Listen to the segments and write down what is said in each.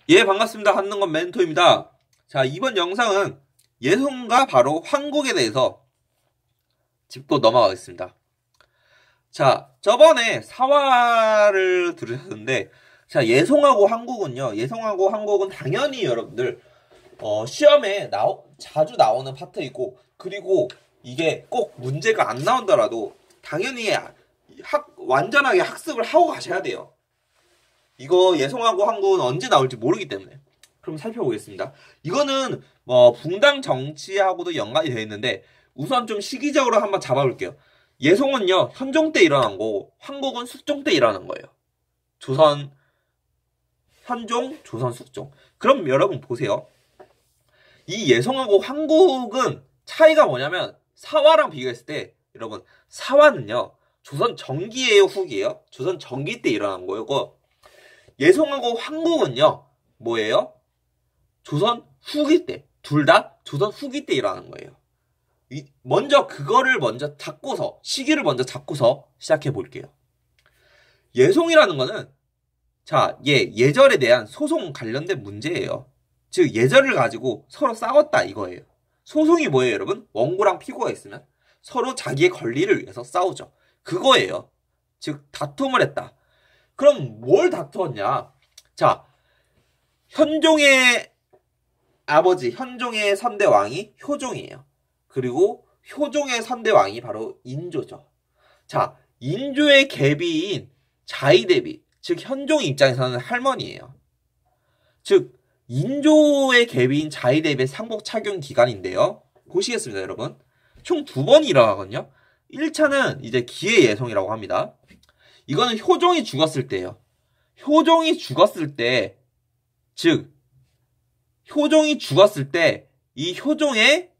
예, 반갑습니다. 한능건 멘토입니다. 자, 이번 영상은 예송과 바로 황국에 대해서 짚고 넘어가겠습니다. 자, 저번에 사화를 들으셨는데, 자, 예송하고 황국은요, 예송하고 황국은 당연히 여러분들, 시험에 자주 나오는 파트이고, 그리고 이게 꼭 문제가 안 나온다라도, 당연히 완전하게 학습을 하고 가셔야 돼요. 이거 예송하고 황국은 언제 나올지 모르기 때문에. 그럼 살펴보겠습니다. 이거는 붕당 정치하고도 연관이 되어 있는데 우선 좀 시기적으로 한번 잡아볼게요. 예송은요 현종 때 일어난 거고 황국은 숙종 때 일어난 거예요. 조선 현종, 조선 숙종. 그럼 여러분 보세요. 이 예송하고 황국은 차이가 뭐냐면 사화랑 비교했을 때 여러분 사화는요 조선 전기예요, 후기예요? 조선 전기 때 일어난 거고 예송하고 황국은요 뭐예요? 조선 후기 때. 둘 다 조선 후기 때 일어나는 거예요. 먼저 그거를 먼저 잡고서 시기를 먼저 잡고서 시작해 볼게요. 예송이라는 거는 자, 예절에 대한 소송 관련된 문제예요. 즉 예절을 가지고 서로 싸웠다 이거예요. 소송이 뭐예요, 여러분? 원고랑 피고가 있으면 서로 자기의 권리를 위해서 싸우죠. 그거예요. 즉 다툼을 했다. 그럼 뭘 다투었냐? 자, 현종의 아버지, 현종의 선대왕이 효종이에요. 그리고 효종의 선대왕이 바로 인조죠. 자, 인조의 계비인 자의대비, 즉 현종 입장에서는 할머니예요. 즉 인조의 계비인 자의대비의 상복 착용 기간인데요. 보시겠습니다, 여러분. 총 2번이 일어나거든요. 1차는 이제 기의 예송이라고 합니다. 이거는 효종이 죽었을 때예요. 효종이 죽었을 때, 즉 효종이 죽었을 때 이 효종의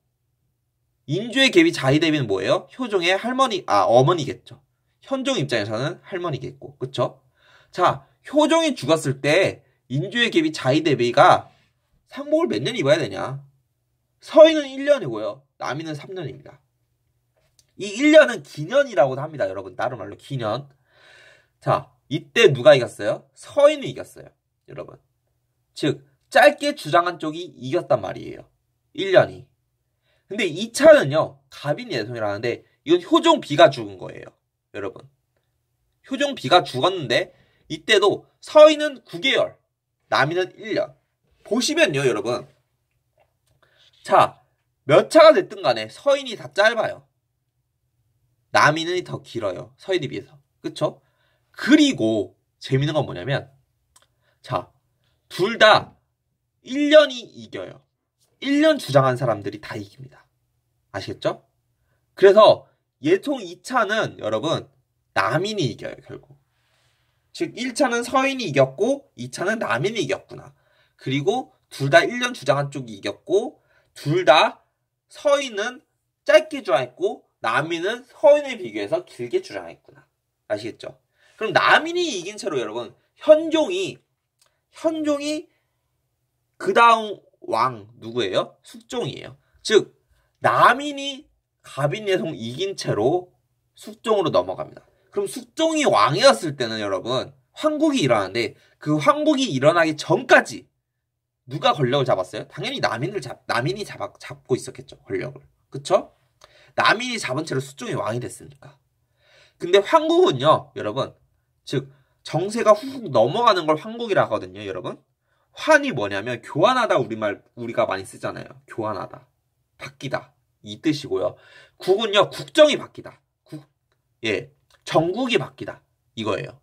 인조의 계비 자의대비는 뭐예요? 효종의 어머니겠죠. 현종 입장에서는 할머니겠고, 그쵸? 자, 효종이 죽었을 때 인조의 계비 자의대비가 상복을 몇 년 입어야 되냐? 서인은 1년이고요. 남인은 3년입니다. 이 1년은 기년이라고도 합니다, 여러분. 다른 말로 기년. 자, 이때 누가 이겼어요? 서인이 이겼어요, 여러분. 즉 짧게 주장한 쪽이 이겼단 말이에요. 1년이. 근데 2차는요. 갑인 예송이라는데 이건 효종 비가 죽은 거예요. 여러분. 효종 비가 죽었는데 이때도 서인은 9개월, 남인은 1년. 보시면요, 여러분. 자, 몇 차가 됐든 간에 서인이 다 짧아요. 남인은 더 길어요. 서인에 비해서. 그쵸? 그리고 재밌는 건 뭐냐면 자, 둘 다 1년이 이겨요. 1년 주장한 사람들이 다 이깁니다. 아시겠죠? 그래서 예통 2차는 여러분 남인이 이겨요, 결국. 즉 1차는 서인이 이겼고 2차는 남인이 이겼구나. 그리고 둘 다 1년 주장한 쪽이 이겼고 둘 다 서인은 짧게 주장했고 남인은 서인에 비교해서 길게 주장했구나. 아시겠죠? 그럼 남인이 이긴 채로 여러분 현종이 그 다음 왕 누구예요? 숙종이에요. 즉 남인이 갑인예송 이긴 채로 숙종으로 넘어갑니다. 그럼 숙종이 왕이었을 때는 여러분 황국이 일어나는데 그 황국이 일어나기 전까지 누가 권력을 잡았어요? 당연히 남인이 잡고 있었겠죠, 권력을. 그쵸? 남인이 잡은 채로 숙종이 왕이 됐으니까. 근데 황국은요, 여러분, 즉 정세가 훅 넘어가는 걸 황국이라 하거든요, 여러분. 환이 뭐냐면 교환하다 우리가 많이 쓰잖아요. 교환하다, 바뀌다 이 뜻이고요. 국은요 국정이 바뀌다. 정국이 바뀌다 이거예요.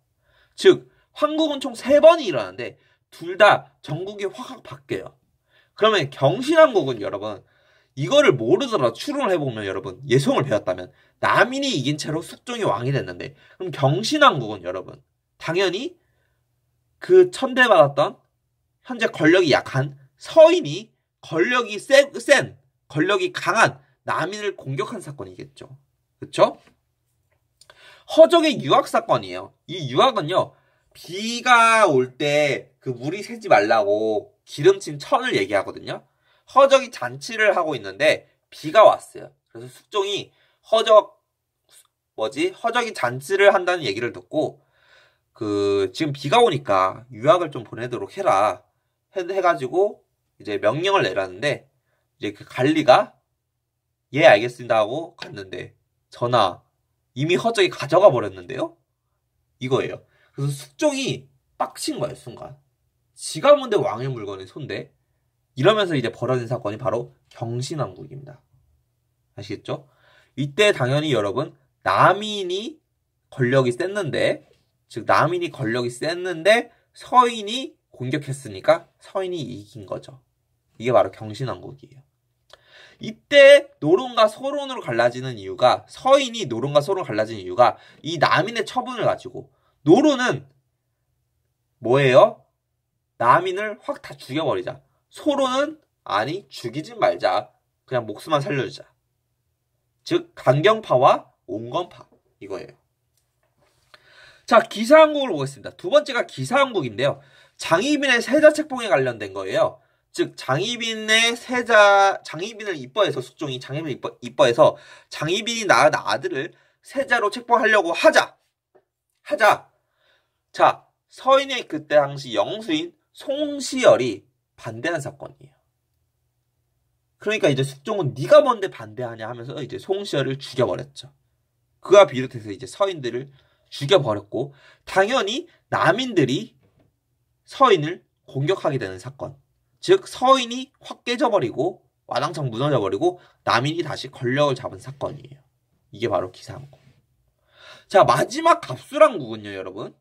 즉 황국은 총 3번이 일어나는데 둘 다 정국이 확 바뀌어요. 그러면 경신왕국은 여러분 이거를 모르더라도 추론을 해보면 여러분 예송을 배웠다면 남인이 이긴 채로 숙종이 왕이 됐는데 그럼 경신왕국은 여러분 당연히 그 천대받았던 현재 권력이 약한 서인이 권력이 권력이 강한 남인을 공격한 사건이겠죠. 그쵸? 허적의 유학 사건이에요. 이 유학은요, 비가 올 때 그 물이 새지 말라고 기름진 천을 얘기하거든요. 허적이 잔치를 하고 있는데 비가 왔어요. 그래서 숙종이 허적이 잔치를 한다는 얘기를 듣고 지금 비가 오니까 유학을 좀 보내도록 해라. 해가지고 이제 명령을 내렸는데 이제 그 관리가 예 알겠습니다 하고 갔는데 전하 이미 허적이 가져가 버렸는데요? 이거예요. 그래서 숙종이 빡친 거예요, 순간. 지가 뭔데 왕의 물건을 손대? 이러면서 이제 벌어진 사건이 바로 경신왕국입니다. 아시겠죠? 이때 당연히 여러분 남인이 권력이 셌는데 서인이 공격했으니까 서인이 이긴 거죠. 이게 바로 경신왕국이에요. 이때 노론과 소론으로 갈라지는 이유가 서인이 노론과 소론으로 갈라지는 이유가 이 남인의 처분을 가지고 노론은 뭐예요? 남인을 확 다 죽여버리자. 소론은 아니 죽이진 말자. 그냥 목숨만 살려주자. 즉 강경파와 온건파 이거예요. 자 기사왕국을 보겠습니다. 두 번째가 기사왕국인데요. 장희빈의 세자 책봉에 관련된 거예요. 즉 장희빈의 장희빈을 이뻐해서 숙종이 장희빈을 이뻐해서 장희빈이 낳은 아들을 세자로 책봉하려고 하자. 자 서인의 그때 당시 영수인 송시열이 반대한 사건이에요. 그러니까 이제 숙종은 네가 뭔데 반대하냐 하면서 이제 송시열을 죽여버렸죠. 그와 비롯해서 이제 서인들을 죽여버렸고 당연히 남인들이 서인을 공격하게 되는 사건. 즉 서인이 확 깨져버리고 와당창 무너져버리고 남인이 다시 권력을 잡은 사건이에요. 이게 바로 기사왕국. 자 마지막 갑술왕국은요 여러분.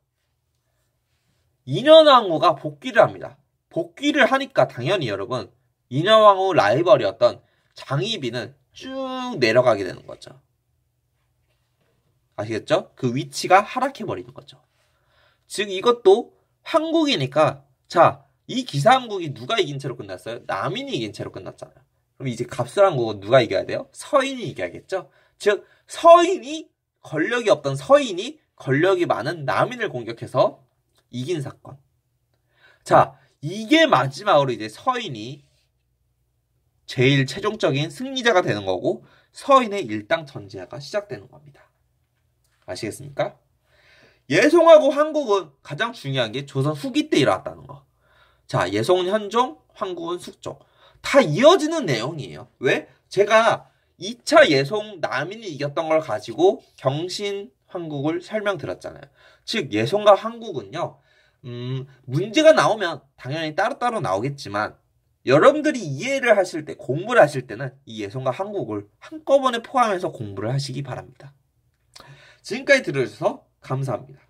인현왕후가 복귀를 합니다. 복귀를 하니까 당연히 여러분 인현왕후 라이벌이었던 장희빈은 쭉 내려가게 되는 거죠. 아시겠죠? 그 위치가 하락해버리는 거죠. 즉 이것도 한국이니까 자 이 기사왕국이 누가 이긴 채로 끝났어요? 남인이 이긴 채로 끝났잖아요. 그럼 이제 갑술왕국은 누가 이겨야 돼요? 서인이 이겨야겠죠? 즉 서인이 권력이 없던 서인이 권력이 많은 남인을 공격해서 이긴 사건. 자 이게 마지막으로 이제 서인이 제일 최종적인 승리자가 되는 거고 서인의 일당 전제가 시작되는 겁니다. 아시겠습니까? 예송하고 한국은 가장 중요한 게 조선 후기 때 일어났다는 거. 자, 예송은 현종, 한국은 숙종. 다 이어지는 내용이에요. 왜? 제가 2차 예송 남인이 이겼던 걸 가지고 경신 한국을 설명드렸잖아요. 즉 예송과 한국은요. 문제가 나오면 당연히 따로따로 나오겠지만 여러분들이 이해를 하실 때, 공부를 하실 때는 이 예송과 한국을 한꺼번에 포함해서 공부를 하시기 바랍니다. 지금까지 들어주셔서 감사합니다.